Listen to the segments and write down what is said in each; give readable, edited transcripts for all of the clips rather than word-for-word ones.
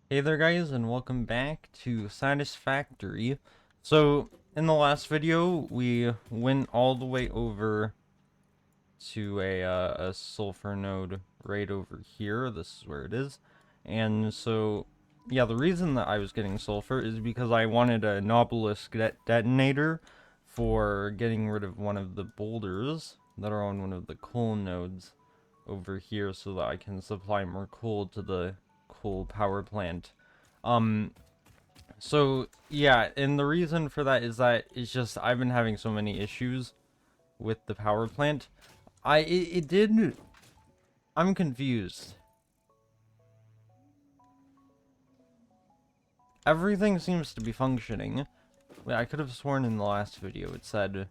Hey there guys, and welcome back to Satisfactory. So, in the last video, we went all the way over to a sulfur node right over here. This is where it is. And so, yeah, the reason that I was getting sulfur is because I wanted an obelisk detonator for getting rid of one of the boulders that are on one of the coal nodes over here so that I can supply more coal to the coal power plant. Um, so yeah, and the reason for that is that it's just I've been having so many issues with the power plant. It did. I'm confused. Everything seems to be functioning. Wait, I could have sworn in the last video it said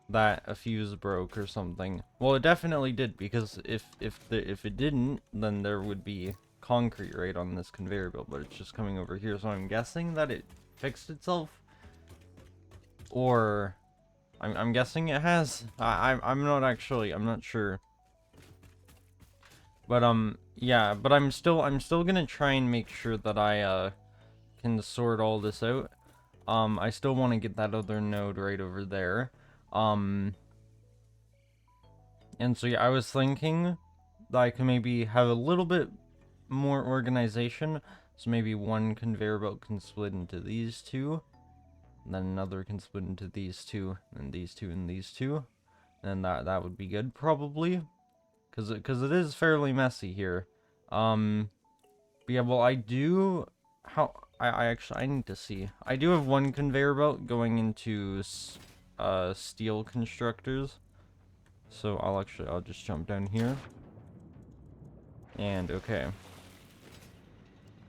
that a fuse broke or something. Well, it definitely did, because if it didn't, then there would be concrete right on this conveyor belt, but it's just coming over here, so I'm guessing that it fixed itself, or I'm guessing it has. I'm not actually, I'm not sure, but yeah, but I'm still gonna try and make sure that I can sort all this out. I still want to get that other node right over there. And so yeah, I was thinking that I can maybe have a little bit more organization. So maybe one conveyor belt can split into these two, and then another can split into these two, and these two, and these two. And that would be good, probably, because it is fairly messy here. But yeah, well, I do. I actually, I need to see. I do have one conveyor belt going into steel constructors. So I'll just jump down here. And okay.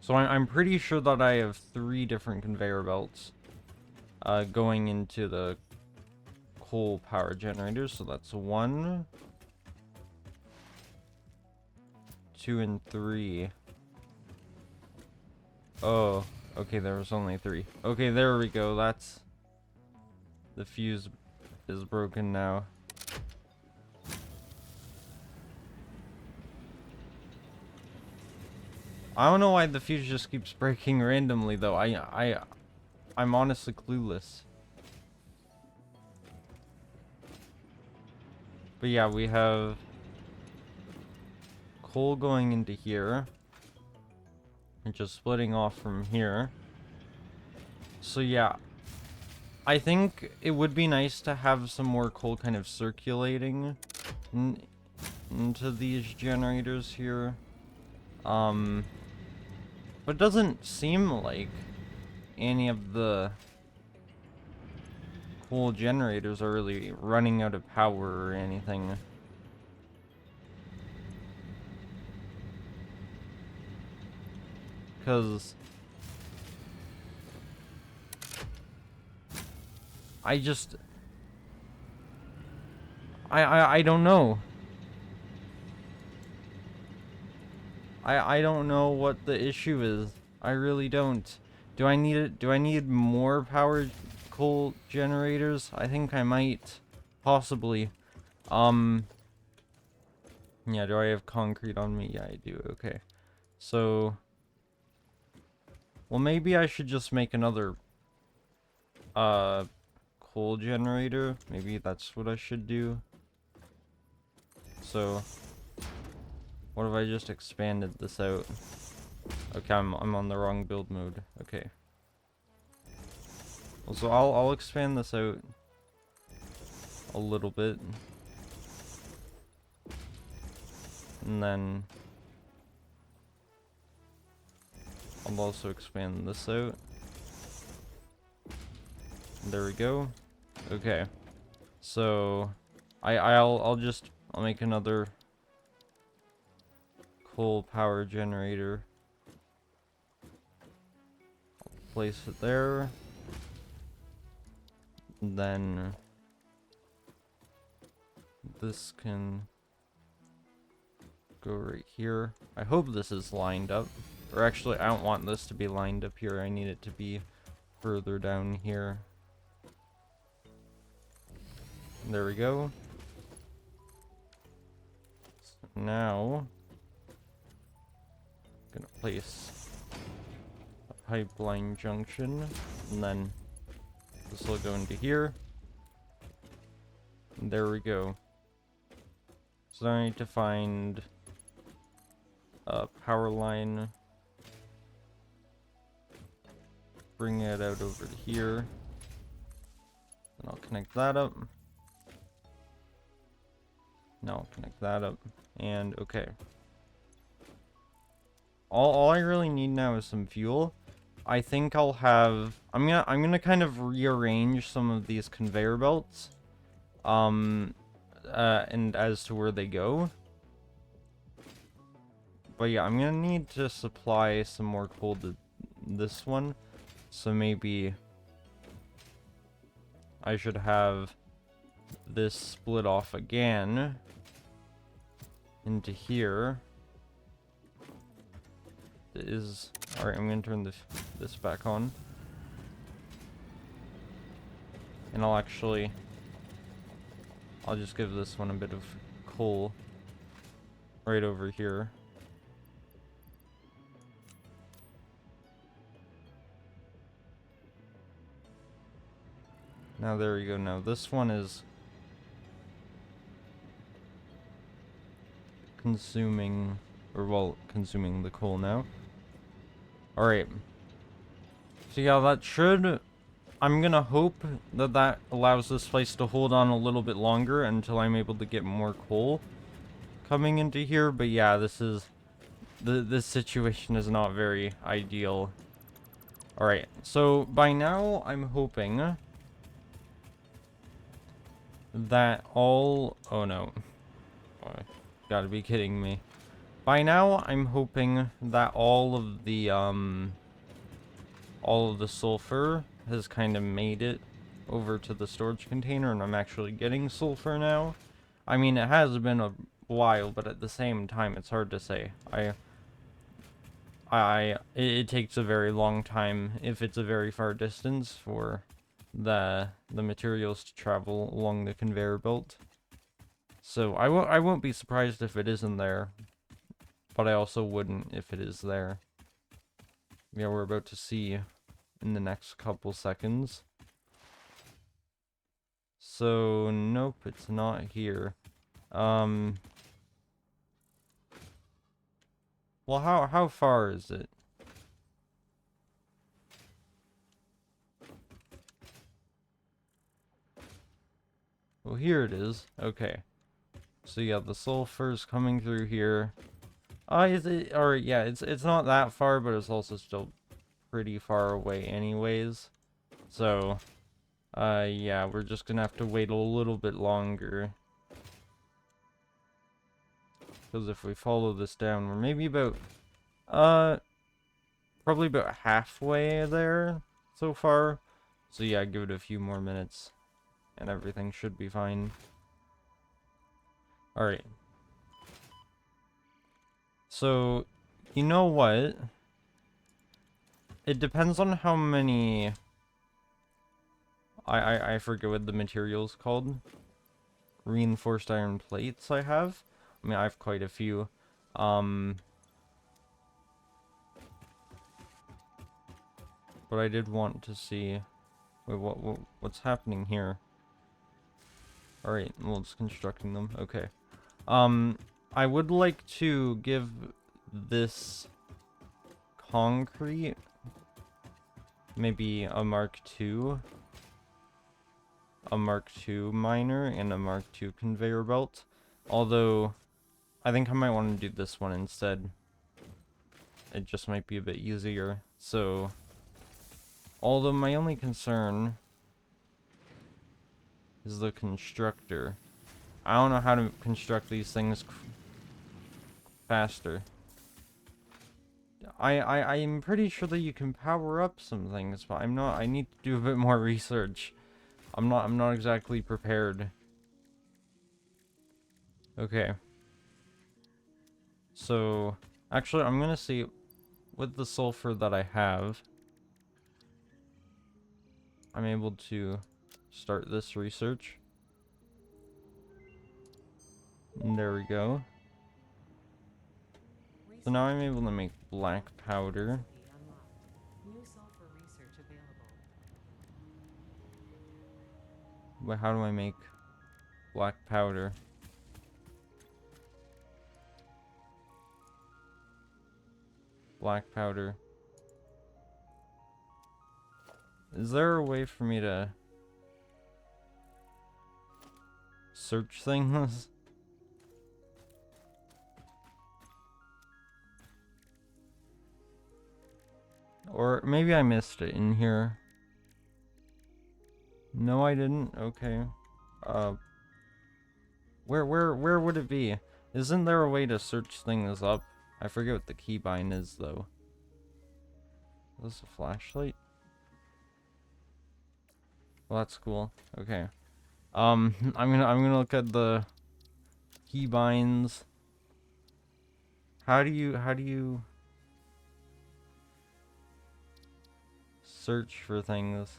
So I'm pretty sure that I have 3 different conveyor belts going into the coal power generators. So that's 1, 2, and 3. Oh, okay, there was only 3. Okay, there we go. That's... the fuse is broken now. I don't know why the fuse just keeps breaking randomly, though. I'm honestly clueless. But yeah, we have coal going into here, and just splitting off from here. So yeah, I think it would be nice to have some more coal kind of circulating into these generators here. But it doesn't seem like any of the coal generators are really running out of power or anything. Because I just... I don't know. I don't know what the issue is. I really don't. Do I need it? Do I need more power coal generators? I think I might. Possibly. Yeah, do I have concrete on me? Yeah, I do. Okay. So... well, maybe I should just make another coal generator. Maybe that's what I should do. So what if I just expanded this out? Okay, I'm on the wrong build mode. Okay. Well, so I'll expand this out a little bit. And then I'll also expand this out. There we go. Okay. So I'll make another coal power generator. I'll place it there. And then this can go right here. I hope this is lined up. Or actually, I don't want this to be lined up here. I need it to be further down here. There we go. So now, I'm gonna place pipeline junction, and then this will go into here. And there we go. So I need to find a power line. Bring it out over to here. And I'll connect that up. Now I'll connect that up. And okay. All I really need now is some fuel. I think I'll have I'm gonna kind of rearrange some of these conveyor belts. And as to where they go. But yeah, I'm gonna need to supply some more coal to this one. So maybe I should have this split off again into here. Alright, I'm gonna turn this back on. And I'll just give this one a bit of coal right over here. Now there we go. Now this one is consuming the coal now. Alright. So yeah, that should... I'm gonna hope that allows this place to hold on a little bit longer until I'm able to get more coal coming into here. But yeah, this situation is not very ideal. Alright, so by now I'm hoping that all... Oh no. Oh, gotta be kidding me. By now I'm hoping that all of the sulfur has kind of made it over to the storage container, and I'm actually getting sulfur now. I mean, it has been a while, but at the same time it's hard to say. It takes a very long time if it's a very far distance for the materials to travel along the conveyor belt. So I won't be surprised if it isn't there, but I also wouldn't if it is there. Yeah, we're about to see in the next couple seconds. So nope, it's not here. Well, how far is it? Well, here it is. Okay. So yeah, the sulfur's coming through here. Is it? Or yeah, it's not that far, but it's also still pretty far away anyways. So, yeah, we're just gonna have to wait a little bit longer. Because if we follow this down, we're maybe about, probably about halfway there so far. So yeah, give it a few more minutes and everything should be fine. Alright. So, you know what? It depends on how many... I forget what the material's called. Reinforced iron plates I have. I mean, I have quite a few. But I did want to see... Wait, what's happening here? Alright, well, it's constructing them. Okay. I would like to give this concrete maybe a Mark II. A Mark II miner and a Mark II conveyor belt. Although, I think I might want to do this one instead. It just might be a bit easier. So, although my only concern is the constructor. I don't know how to construct these things faster. I'm pretty sure that you can power up some things, but I'm not. I need to do a bit more research. I'm not exactly prepared. Okay. So, actually, I'm gonna see with the sulfur that I have. I'm able to start this research. And there we go. So now I'm able to make black powder. Wait, how do I make black powder? Black powder. Is there a way for me to search things? Or maybe I missed it in here. No, I didn't. Okay. Where would it be? Isn't there a way to search things up? I forget what the keybind is though. Is this a flashlight? Well, that's cool. Okay. I'm gonna look at the keybinds. How do you search for things?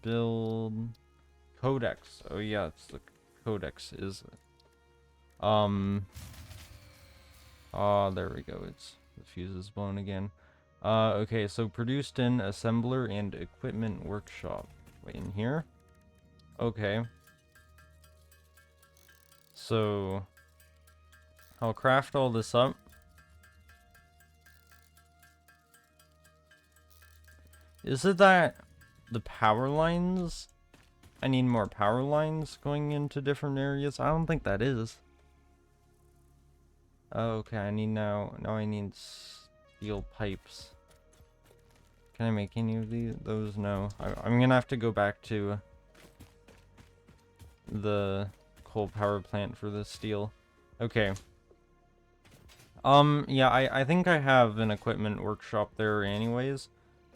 Build codex. Oh yeah, it's the codex, is it? Oh, there we go. It's the fuse is blown again. Okay, so produced in assembler and equipment workshop. Wait, in here? Okay. So I'll craft all this up. Is it that the power lines? I need more power lines going into different areas? I don't think that is. Oh, okay, I need now I need steel pipes. Can I make any of those? No. I'm gonna have to go back to the coal power plant for the steel. Okay. Yeah, I think I have an equipment workshop there anyways.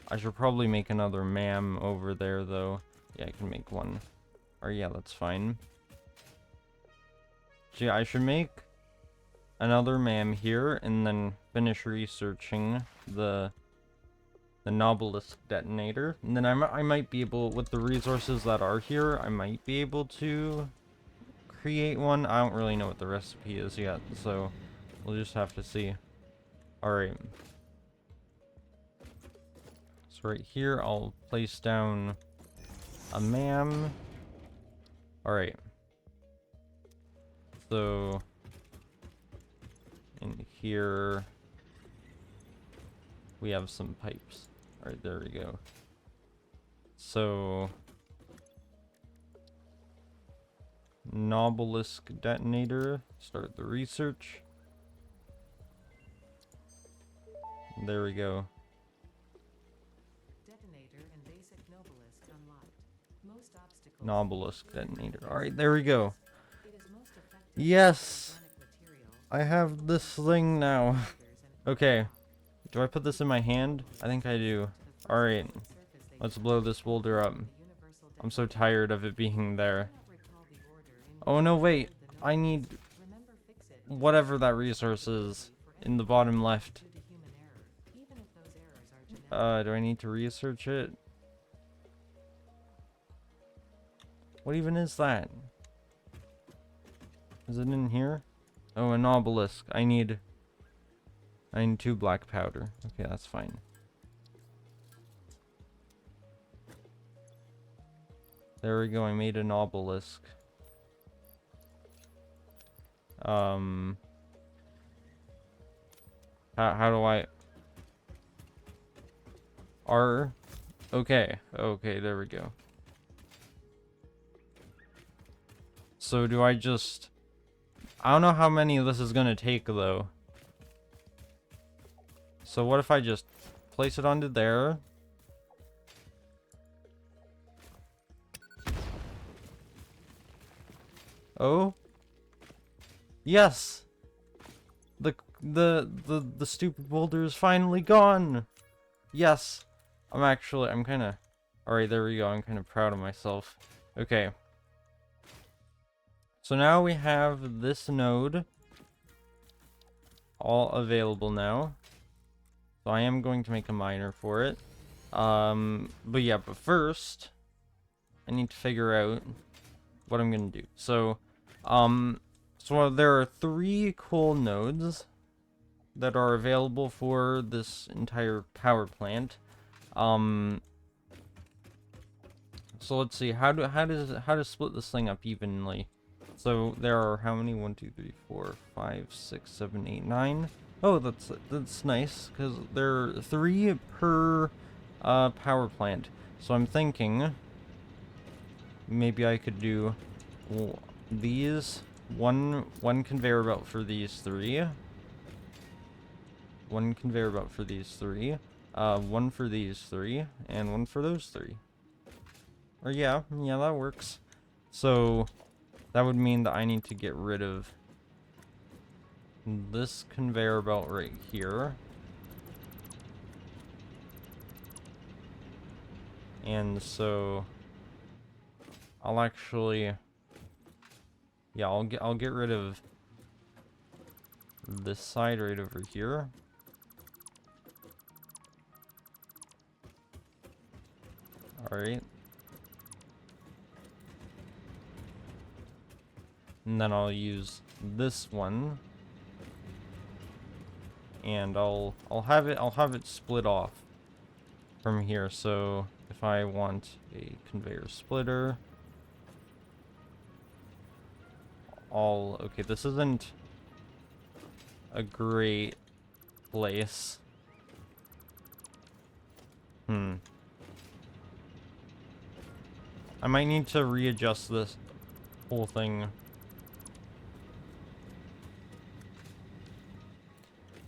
I should probably make another MAM over there though. Yeah, I can make one. Or yeah, that's fine. So yeah, I should make another MAM here and then finish researching the Nobelisk detonator. And then I might be able, with the resources that are here, I might be able to create one. I don't really know what the recipe is yet, so we'll just have to see. Alright. So right here, I'll place down a MAM. Alright. So in here we have some pipes. Alright, there we go. So Nobelisk detonator, start the research. There we go. Detonator and basic Nobelisk unlocked. Most obstacles. Nobelisk detonator. Alright, there we go. It is most effective. Yes! Organic materials. I have this thing now. Okay. Do I put this in my hand? I think I do. Alright. Let's blow this boulder up. I'm so tired of it being there. Oh no, wait. I need whatever that resource is in the bottom left. Do I need to research it? What even is that? Is it in here? Oh, an obelisk. I need 2 black powder. Okay, that's fine. There we go, I made an obelisk. How do I... R? Okay, okay, there we go. So do I just... I don't know how many of this is gonna take, though. So what if I just place it onto there? Oh? Yes! The stupid boulder is finally gone! Yes! I'm kinda... Alright, there we go. I'm kinda proud of myself. Okay. So now we have this node all available now. So I am going to make a miner for it. But yeah, but first, I need to figure out what I'm gonna do. So, so there are 3 coal nodes that are available for this entire power plant. So let's see, how to split this thing up evenly. So there are how many? 1, 2, 3, 4, 5, 6, 7, 8, 9. Oh, that's nice, because there are 3 per power plant. So I'm thinking maybe I could do these one conveyor belt for these 3. One conveyor belt for these 3. One for these 3, and one for those 3. Or yeah, that works. So that would mean that I need to get rid of this conveyor belt right here. And so I'll actually, yeah, I'll get rid of this side right over here. All right. And then I'll use this one, and I'll have it split off from here. So if I want a conveyor splitter, okay, this isn't a great place. I might need to readjust this whole thing.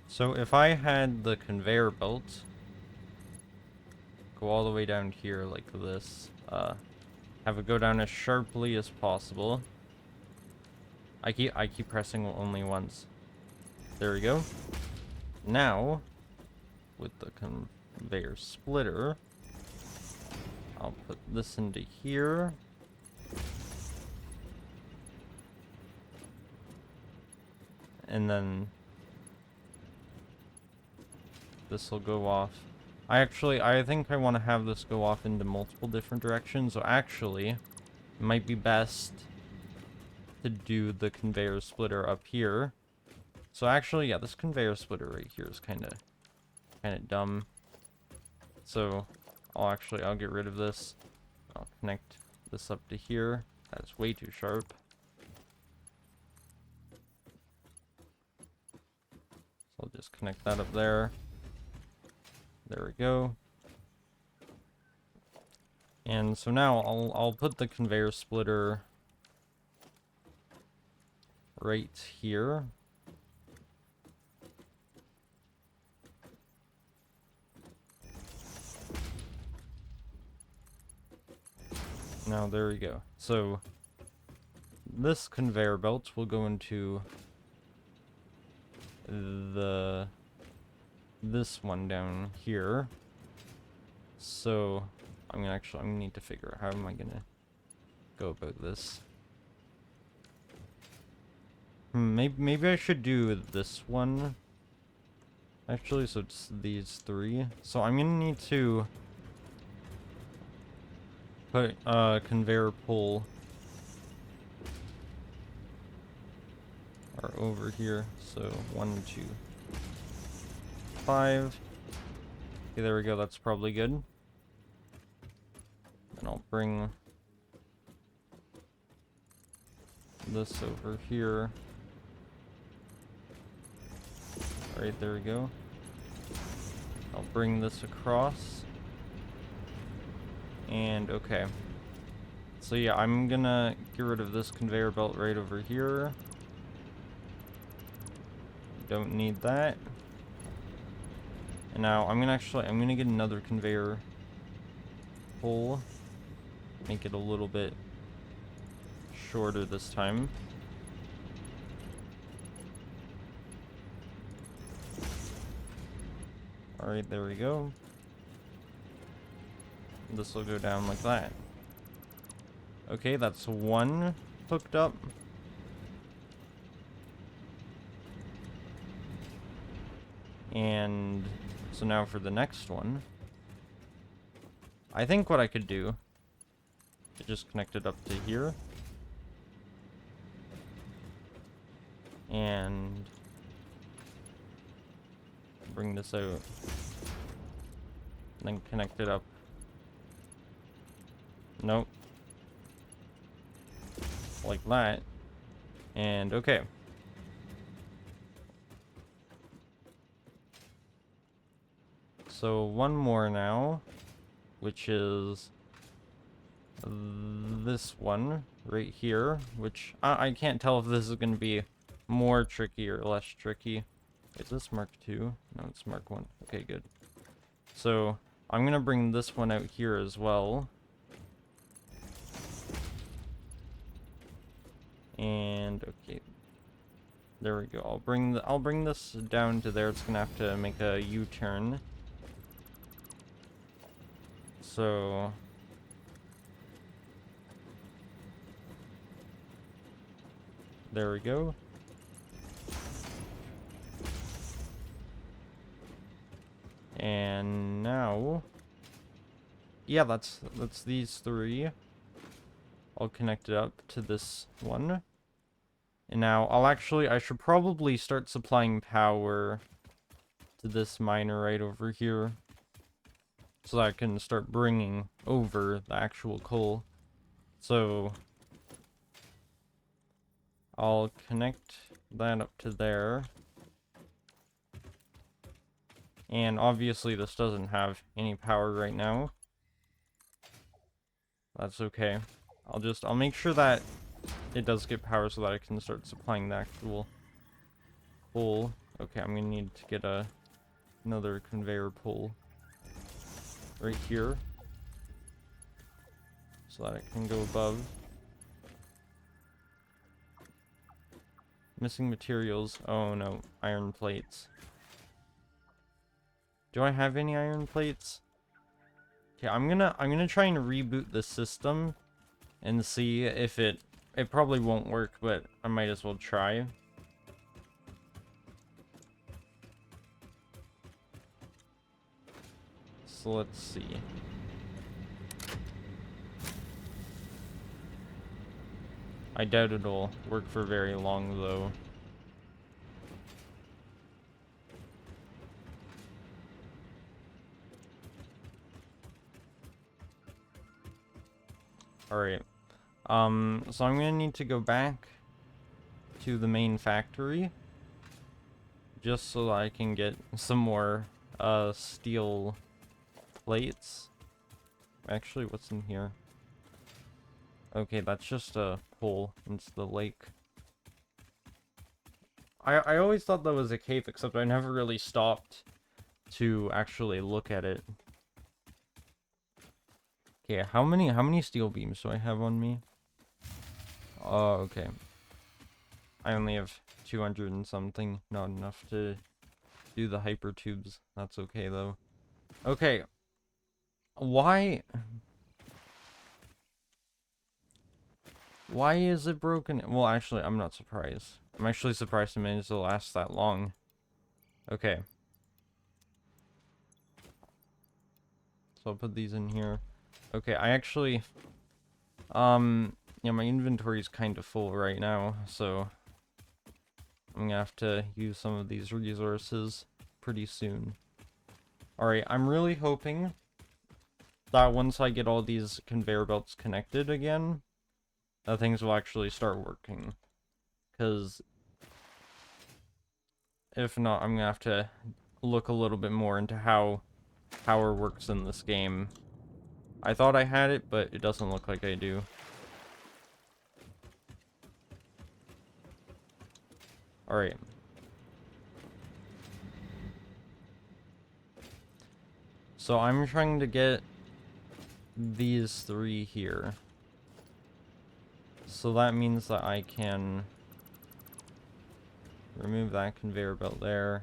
So if I had the conveyor belt go all the way down here like this, have it go down as sharply as possible. I keep pressing only once. There we go. Now, with the conveyor splitter, I'll put this into here. And then this will go off. I think I want to have this go off into multiple different directions. So actually, it might be best to do the conveyor splitter up here. So actually, yeah, this conveyor splitter right here is kind of dumb. So I'll get rid of this. I'll connect this up to here. That's way too sharp. So I'll just connect that up there. There we go. And so now I'll put the conveyor splitter right here. Now there we go. So this conveyor belt will go into this one down here. So I'm gonna need to figure out how am I gonna go about this. Maybe I should do this one. Actually, so it's these 3. So I'm gonna need to put conveyor pull or over here. So 1, 2, 5. Okay, there we go. That's probably good. And I'll bring this over here. Alright, there we go. I'll bring this across. And okay. So yeah, I'm gonna get rid of this conveyor belt right over here. Don't need that. And now I'm gonna get another conveyor pull. Make it a little bit shorter this time. Alright, there we go. This will go down like that. Okay, that's 1 hooked up. And so now for the next one, I think what I could do is just connect it up to here. And bring this out. And then connect it up Nope. Like that. And okay. So one more now, which is this one right here, which I can't tell if this is going to be more tricky or less tricky. Is this Mark 2? No, it's Mark 1. Okay, good. So I'm going to bring this one out here as well. And okay, there we go. I'll bring this down to there. It's gonna have to make a U-turn. So there we go. And now, yeah, that's these three. I'll connect it up to this one. And now I should probably start supplying power to this miner right over here, so that I can start bringing over the actual coal. So I'll connect that up to there. And obviously this doesn't have any power right now. That's okay. I'll make sure that it does get power so that I can start supplying the actual coal. Okay, I'm gonna need to get another conveyor pull right here, so that it can go above. Missing materials. Oh no, iron plates. Do I have any iron plates? Okay, I'm gonna try and reboot the system and see if it probably won't work, but I might as well try. So let's see. I doubt it'll work for very long though. Alright. So I'm gonna need to go back to the main factory, just so that I can get some more steel plates. Actually, what's in here? Okay, that's just a hole into the lake. I always thought that was a cave, except I never really stopped to actually look at it. Okay, how many steel beams do I have on me? Oh, okay. I only have 200 and something, not enough to do the hyper tubes. That's okay though. Okay. Why is it broken? Well, actually, I'm not surprised. I'm actually surprised it managed to last that long. Okay. So I'll put these in here. Okay, I actually, yeah, my inventory is kind of full right now, so I'm gonna have to use some of these resources pretty soon. Alright, I'm really hoping that once I get all these conveyor belts connected again, that things will actually start working. Because if not, I'm gonna have to look a little bit more into how power works in this game. I thought I had it, but it doesn't look like I do. Alright. So I'm trying to get these three here. So that means that I can remove that conveyor belt there.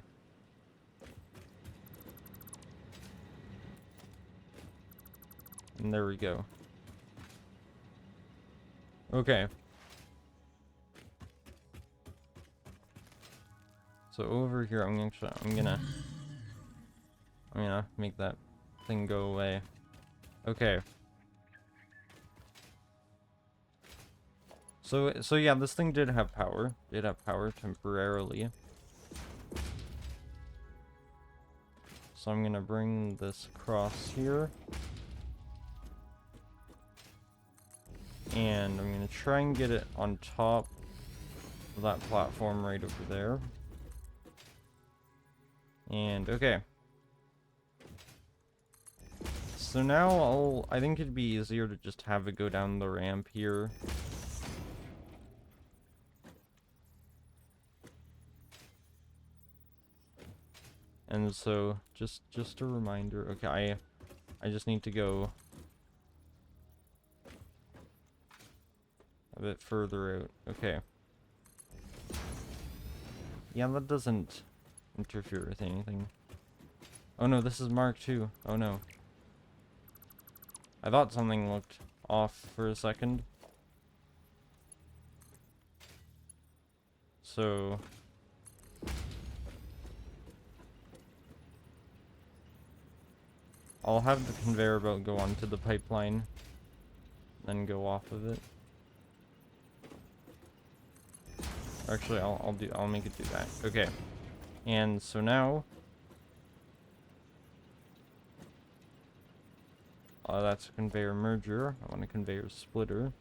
And there we go. Okay. So over here, I'm gonna make that thing go away. Okay. So yeah, this thing did have power. Did have power temporarily. So I'm gonna bring this across here. And I'm gonna try and get it on top of that platform right over there. And okay. So now I think it'd be easier to just have it go down the ramp here. And so just a reminder. Okay, I just need to go a bit further out. Okay. Yeah, that doesn't interfere with anything. Oh no, this is Mark II. Oh no. I thought something looked off for a second. So I'll have the conveyor belt go onto the pipeline, then go off of it. Actually, I'll make it do that. Okay. And so now that's a conveyor merger. I want a conveyor splitter.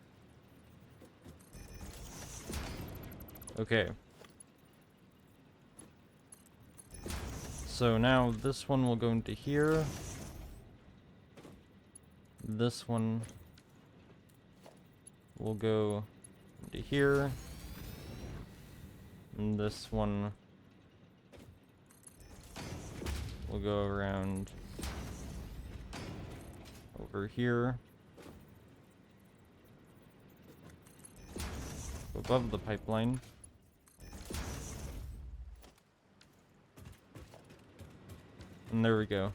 Okay. So now this one will go into here. This one will go into here. And this one will go around over here. Above the pipeline. And there we go.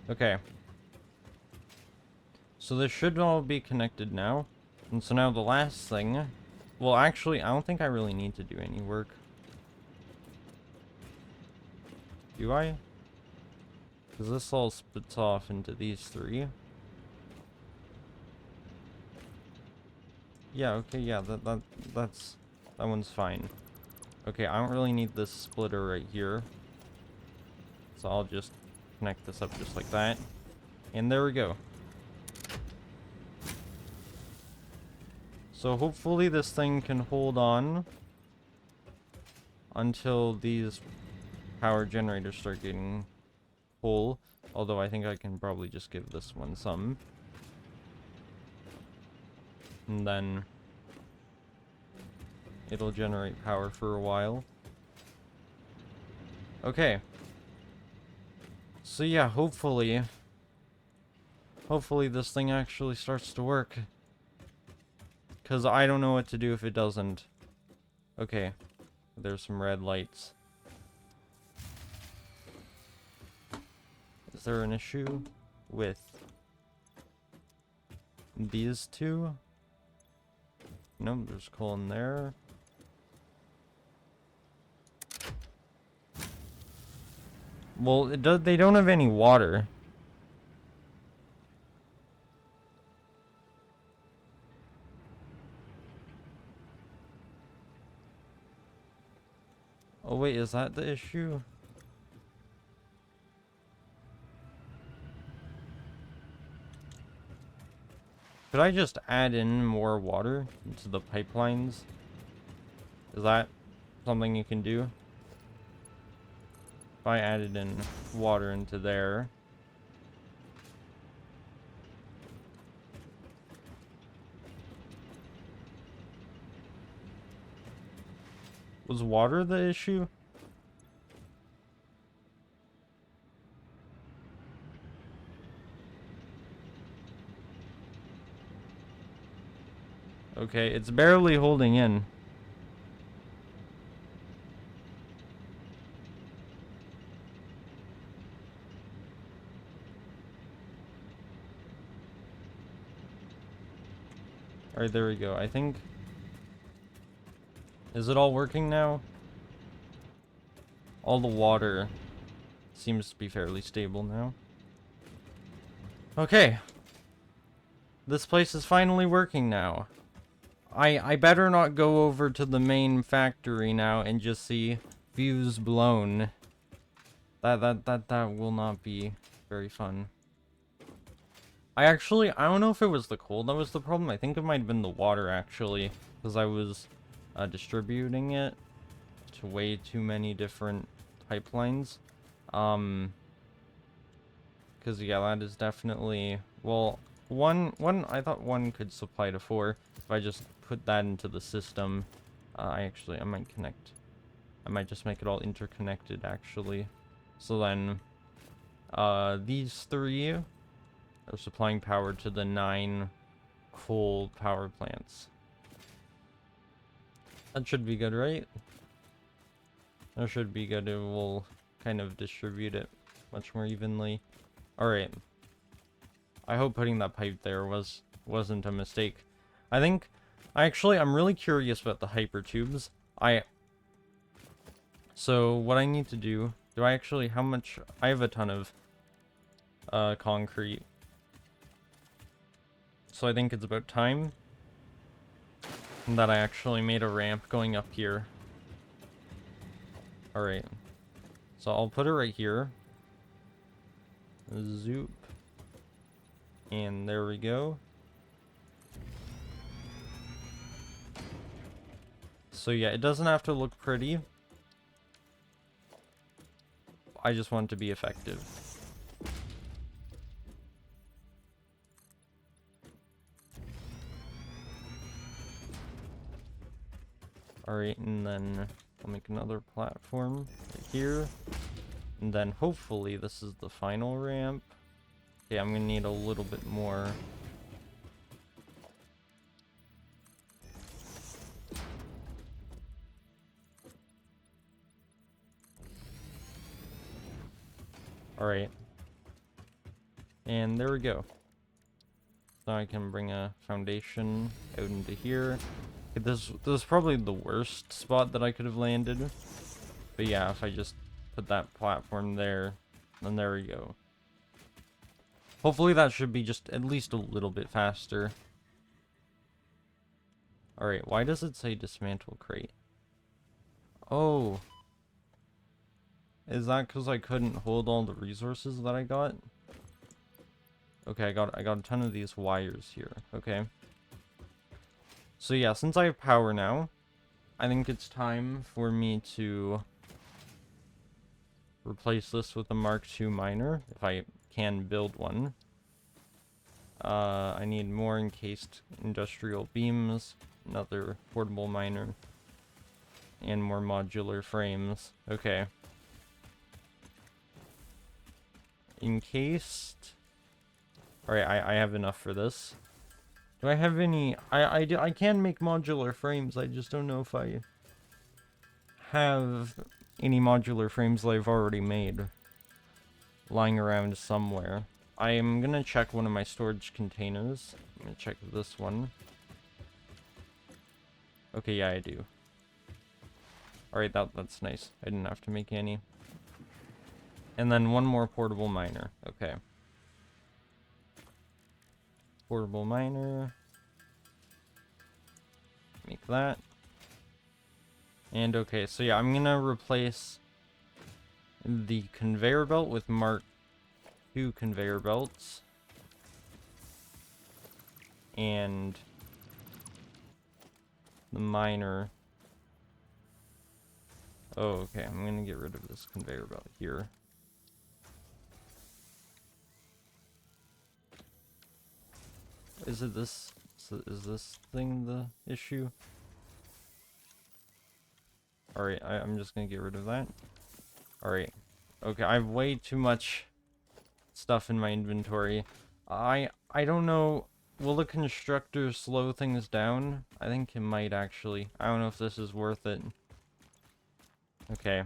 Okay. So this should all be connected now. And so now the last thing... Well, actually, I don't think I really need to do any work. Do I? Because this all splits off into these three. Yeah, okay, yeah, that one's fine. Okay, I don't really need this splitter right here. So I'll just connect this up just like that. And there we go. So hopefully this thing can hold on until these power generators start getting full. Although I think I can probably just give this one some. And then it'll generate power for a while. Okay. So yeah, hopefully this thing actually starts to work. Because I don't know what to do if it doesn't. Okay. There's some red lights. Is there an issue with these two? Nope, there's coal in there. Well, they don't have any water. Oh wait, is that the issue? Could I just add in more water into the pipelines? Is that something you can do? If I added in water into there. Was water the issue? Okay, it's barely holding in. Alright, there we go. I think... Is it all working now? All the water seems to be fairly stable now. Okay. This place is finally working now. I better not go over to the main factory now and just see fuse blown. That will not be very fun. I don't know if it was the coal that was the problem. I think it might have been the water, actually, because I was distributing it to way too many different pipelines. Because, yeah, that is definitely... Well, I thought one could supply to 4. If I just put that into the system, I might connect. I might just make it all interconnected, actually. So then, these 3 are supplying power to the 9 coal power plants. That should be good, right? That should be good. It will kind of distribute it much more evenly. Alright. I hope putting that pipe there wasn't a mistake. I'm really curious about the hypertubes. So what I need to do, how much, I have a ton of concrete. So I think it's about time that I actually made a ramp going up here. Alright. So I'll put it right here. Zoop. And there we go. So yeah, it doesn't have to look pretty. I just want it to be effective. Alright, and then I'll make another platform right here. And then hopefully this is the final ramp. Okay, I'm gonna need a little bit more. Alright. And there we go. Now I can bring a foundation out into here. Okay, this is probably the worst spot that I could have landed. But yeah, if I just put that platform there, then there we go. Hopefully that should be just at least a little bit faster. Alright, why does it say dismantle crate? Oh. Is that because I couldn't hold all the resources that I got? Okay, I got a ton of these wires here. Okay. So yeah, since I have power now, I think it's time for me to replace this with a Mark II miner, if I can build one. I need more encased industrial beams, another portable miner, and more modular frames. Okay. Encased. Alright, I have enough for this. Do I have any... I can make modular frames, I just don't know if I have any modular frames that I've already made lying around somewhere. I am gonna check one of my storage containers. I'm gonna check this one. Okay, yeah, I do. Alright, that's nice. I didn't have to make any. And then one more portable miner. Okay. Portable miner. Make that. And okay, so yeah, I'm gonna replace the conveyor belt with Mark II conveyor belts. And the miner. Oh, okay, I'm gonna get rid of this conveyor belt here. Is this thing the issue? Alright, I'm just gonna get rid of that. Alright. Okay, I have way too much stuff in my inventory. I don't know. Will the constructor slow things down? I think it might actually. I don't know if this is worth it. Okay.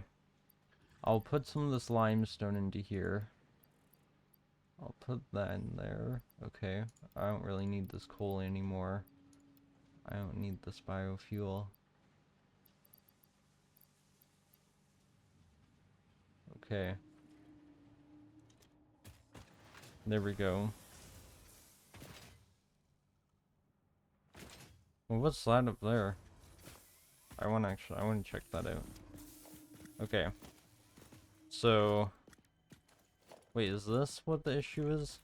I'll put some of this limestone into here. I'll put that in there. Okay. I don't really need this coal anymore. I don't need this biofuel. Okay. There we go. Well, what's that up there? I want to check that out. Okay. So, wait, is this what the issue is?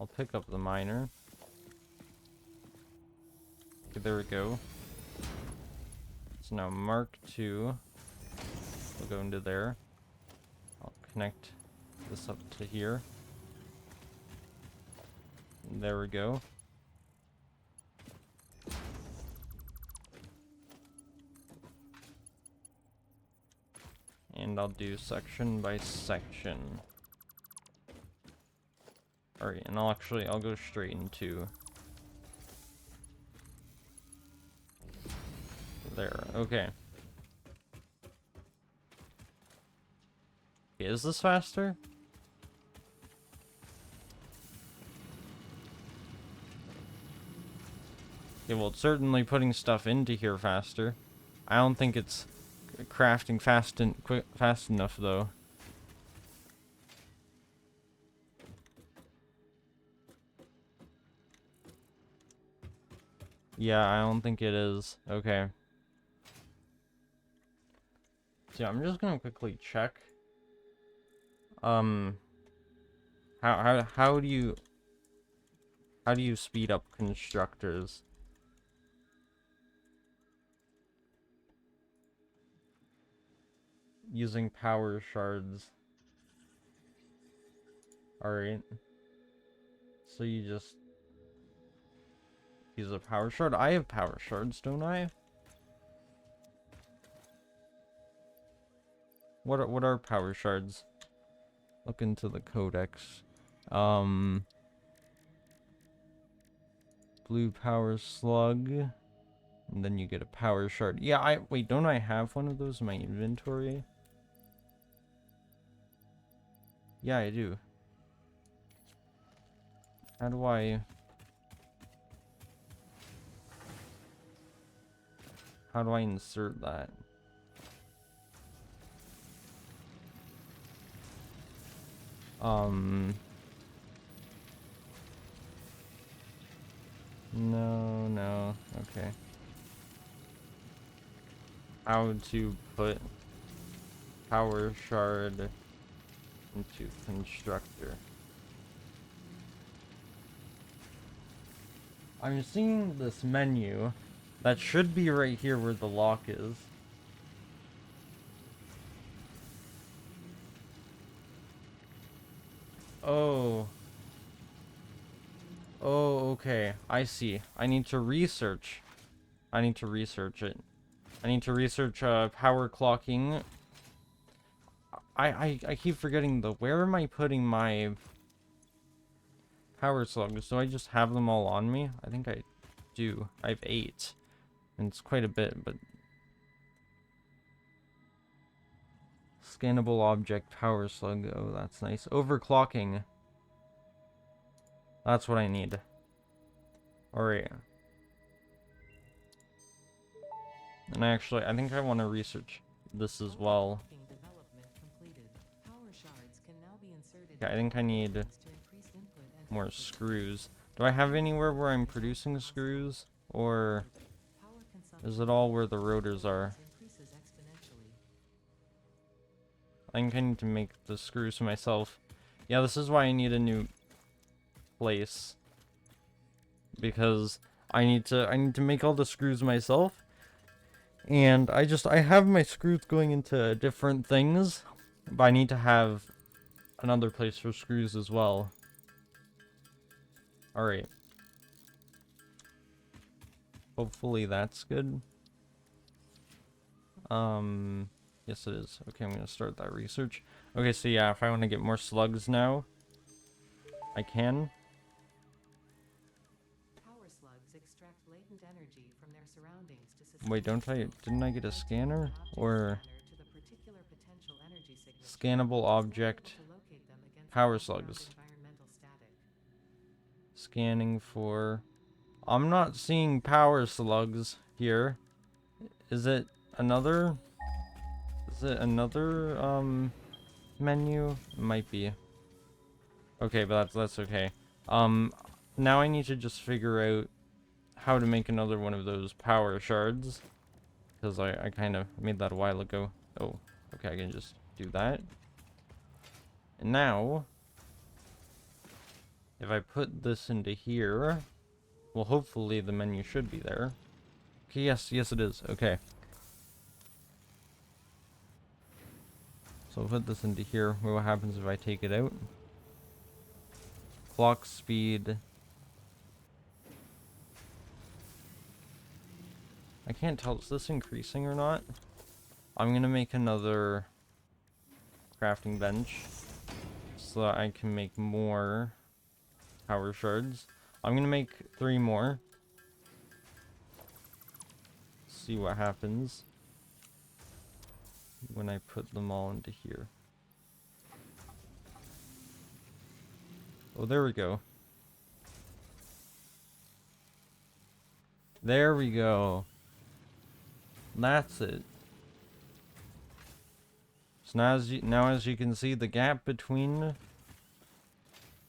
I'll pick up the miner. Okay, there we go. So now Mark II will go into there. I'll connect this up to here. There we go. And I'll do section by section. Alright, and I'll go straight into there. Okay. Is this faster? Yeah, well, it's certainly putting stuff into here faster. I don't think it's crafting fast enough though. Yeah, I don't think it is. Okay. So yeah, I'm just gonna quickly check. How do you speed up constructors? Using power shards. Alright. So you just use a power shard? I have power shards, don't I? What are power shards? Look into the codex. Blue power slug. And then you get a power shard. Yeah, wait, don't I have one of those in my inventory? Yeah, I do. How do I insert that? No, okay. How to put power shard into constructor. I'm seeing this menu that should be right here where the lock is. Oh, okay. I see. I need to research it. I need to research power clocking. I keep forgetting where am I putting my power slugs? Do I just have them all on me? I think I do. I have 8. And it's quite a bit, but scannable object power slug. Oh, that's nice. Overclocking. That's what I need. Alright. And I think I want to research this as well. Yeah, I think I need more screws. Do I have anywhere where I'm producing screws? Or is it all where the rotors are? I think I need to make the screws myself. Yeah, this is why I need a new place. Because I need to make all the screws myself. And I have my screws going into different things, but I need to have another place for screws as well. Alright. Hopefully that's good. Yes it is. Okay, I'm gonna start that research. Okay, so yeah, if I want to get more slugs now, I can. Power slugs extract latent energy from their surroundings to sustain. Wait, didn't I get a scanner? Or scannable object power slugs. Scanning for... I'm not seeing power slugs here. Is it another menu? It might be. Okay, but that's okay. Now I need to just figure out how to make another one of those power shards. Because I kind of made that a while ago. Oh, okay, I can just do that. And now... if I put this into here, well, hopefully the menu should be there. Okay, yes, it is. Okay. So I'll put this into here. What happens if I take it out? Clock speed. I can't tell, is this increasing or not? I'm gonna make another crafting bench so that I can make more power shards. I'm gonna make 3 more. See what happens when I put them all into here. Oh, there we go. There we go. That's it. So now as you can see, the gap between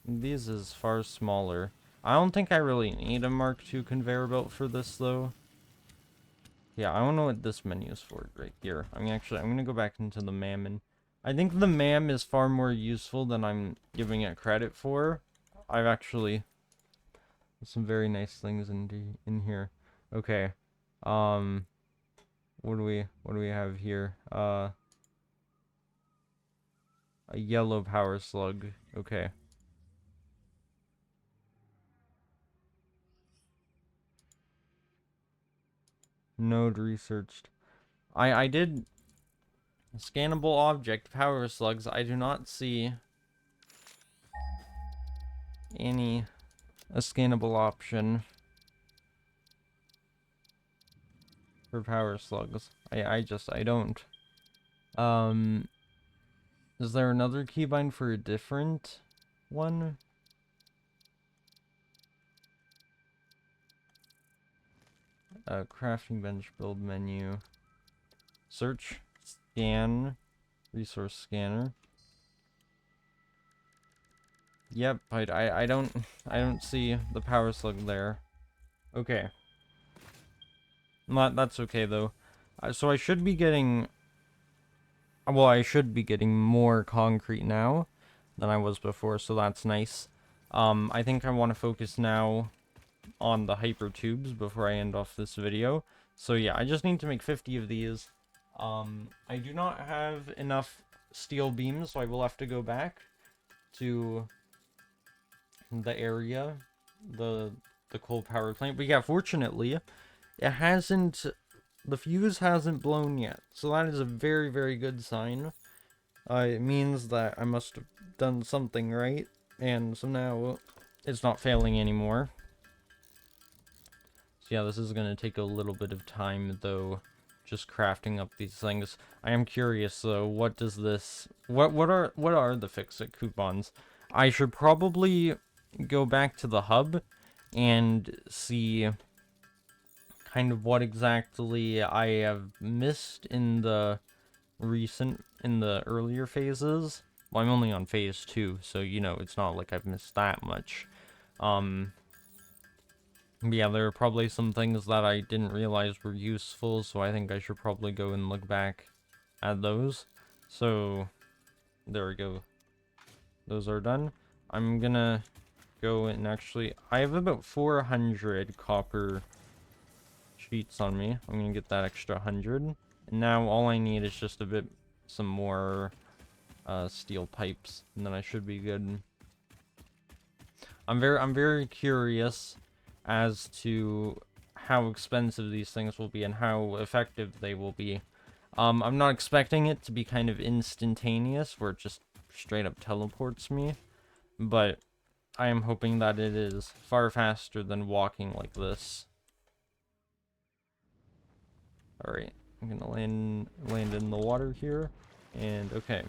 these is far smaller. I don't think I really need a Mark II conveyor belt for this though. Yeah, I don't know what this menu is for right here. I'm gonna go back into the Mammon. I think the MAM is far more useful than I'm giving it credit for. I've actually some very nice things in here. Okay. What do we have here? A yellow power slug. Okay. Node researched. I did scannable object power slugs. I do not see a scannable option for power slugs. I don't. Is there another keybind for a different one? Crafting bench build menu. Search, scan, resource scanner. Yep, I don't see the power slug there. Okay. That's okay though. So I should be getting, well, I should be getting more concrete now than I was before, so that's nice. I think I want to focus now on the hyper tubes before I end off this video. So yeah, I just need to make 50 of these. I do not have enough steel beams, so I will have to go back to the area, the coal power plant. But yeah, fortunately, the fuse hasn't blown yet, so that is a very, very good sign. It means that I must have done something right, and so now it's not failing anymore. So yeah, this is gonna take a little bit of time though, just crafting up these things. I am curious though, what does this, what are the fix-it coupons? I should probably go back to the hub and see kind of what exactly I have missed in the earlier phases. Well, I'm only on phase 2, so you know, it's not like I've missed that much. Yeah, there are probably some things that I didn't realize were useful, so I think I should probably go and look back at those. So, there we go. Those are done. I'm gonna go and actually, I have about 400 copper sheets on me. I'm gonna get that extra 100. And now all I need is just some more steel pipes, and then I should be good. I'm very curious as to how expensive these things will be and how effective they will be. I'm not expecting it to be kind of instantaneous, where it just straight up teleports me, but I am hoping that it is far faster than walking like this. Alright, I'm gonna land in the water here, and okay.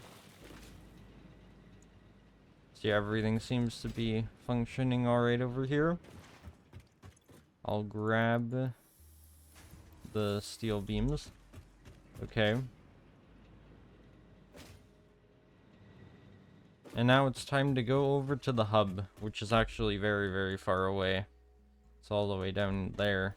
So yeah, everything seems to be functioning alright over here. I'll grab the steel beams. Okay. And now it's time to go over to the hub, which is actually very, very far away. It's all the way down there.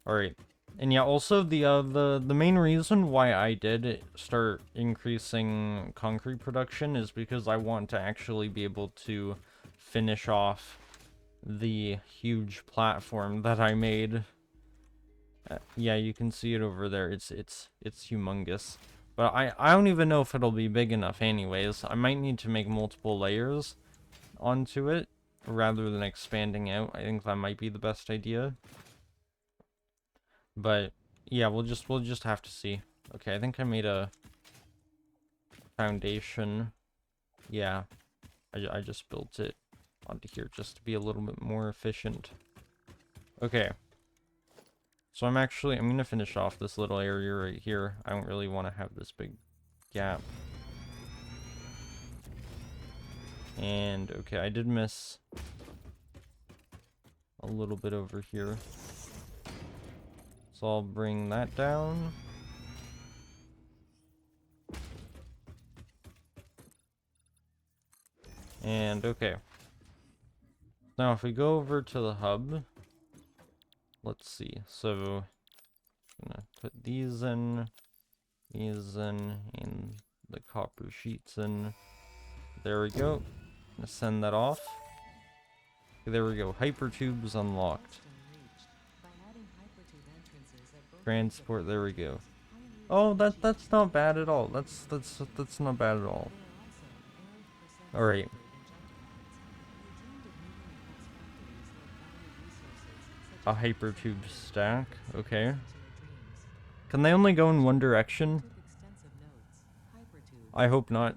Alright. And yeah, also the main reason why I did start increasing concrete production is because I want to actually be able to finish off the huge platform that I made. Yeah, you can see it over there. It's humongous. But I don't even know if it'll be big enough anyways. I might need to make multiple layers onto it rather than expanding out. I think that might be the best idea. But yeah, we'll just have to see. Okay, I think I made a foundation. Yeah, I just built it onto here just to be a little bit more efficient. Okay. So I'm gonna finish off this little area right here. I don't really want to have this big gap. And okay, I did miss a little bit over here. So I'll bring that down. And okay. Now if we go over to the hub, let's see. So I'm gonna put these in, and the copper sheets in. There we go. I'm gonna send that off. Okay, there we go. Hypertubes unlocked. Transport. There we go. Oh, that's not bad at all. That's not bad at all. All right. A hypertube stack. Okay. Can they only go in one direction? I hope not.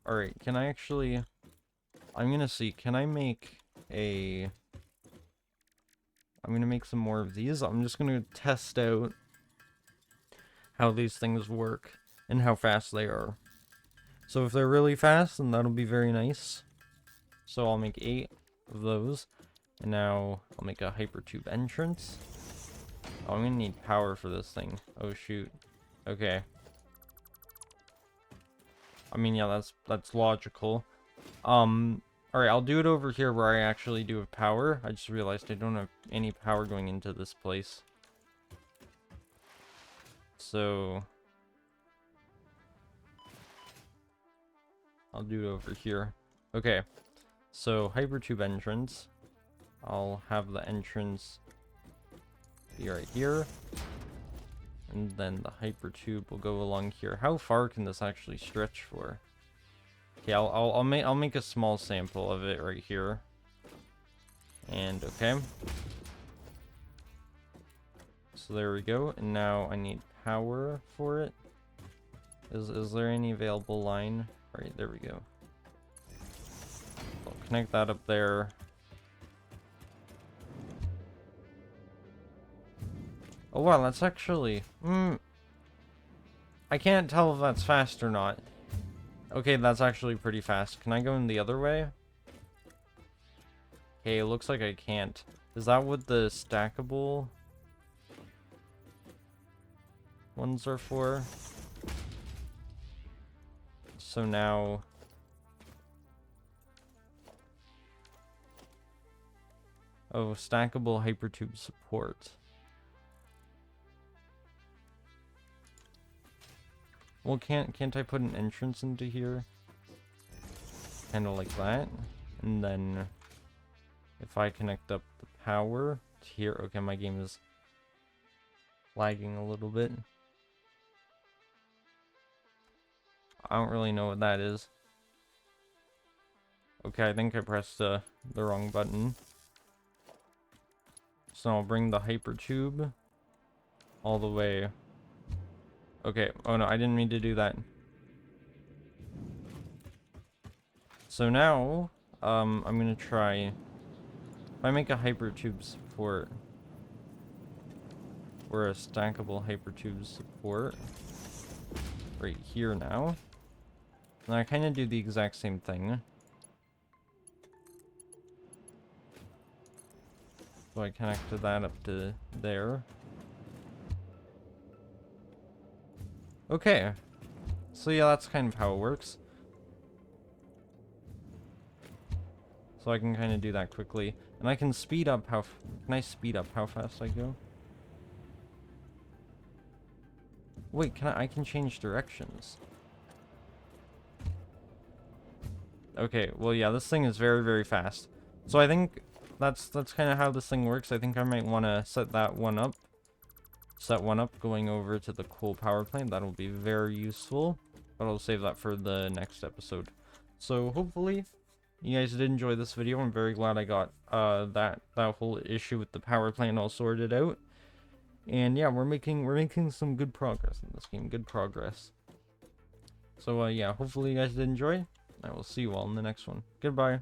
Alright, can I actually... I'm gonna see, can I make a... I'm gonna make some more of these. I'm just gonna test out how these things work and how fast they are. So if they're really fast, then that'll be very nice. So I'll make 8 of those. And now I'll make a hypertube entrance. Oh, I'm gonna need power for this thing. Oh shoot. Okay. I mean, yeah, that's logical. Alright, I'll do it over here where I actually do have power. I just realized I don't have any power going into this place. So I'll do it over here. Okay. So hypertube entrance. I'll have the entrance be right here. And then the hypertube will go along here. How far can this actually stretch for? Okay, I'll make a small sample of it right here. And okay. So there we go. And now I need power for it. Is there any available line? Right, there we go. I'll connect that up there. Oh wow, that's actually... I can't tell if that's fast or not. Okay, that's actually pretty fast. Can I go in the other way? Okay, it looks like I can't. Is that what the stackable ones are for? So now... Oh, stackable hypertube support. Well, can't I put an entrance into here? Kind of like that. And then if I connect up the power to here, okay, my game is lagging a little bit. I don't really know what that is. Okay, I think I pressed the wrong button. So I'll bring the hypertube all the way. Okay, oh no, I didn't mean to do that. So now, I'm gonna try, if I make a hypertube support, or a stackable hypertube support, right here now, and I kind of do the exact same thing. So I connected that up to there. Okay, so yeah, that's kind of how it works. So I can kind of do that quickly, and I can speed up how. Can I speed up how fast I go? Wait, can I? I can change directions. Okay, well, yeah, this thing is very, very fast. So I think that's kind of how this thing works. I think I might want to set that one up. Set one up going over to the coal power plant. That'll be very useful. But I'll save that for the next episode. So hopefully you guys did enjoy this video. I'm very glad I got that whole issue with the power plant all sorted out. And yeah, we're making some good progress in this game. Good progress. So yeah, hopefully you guys did enjoy. I will see you all in the next one. Goodbye.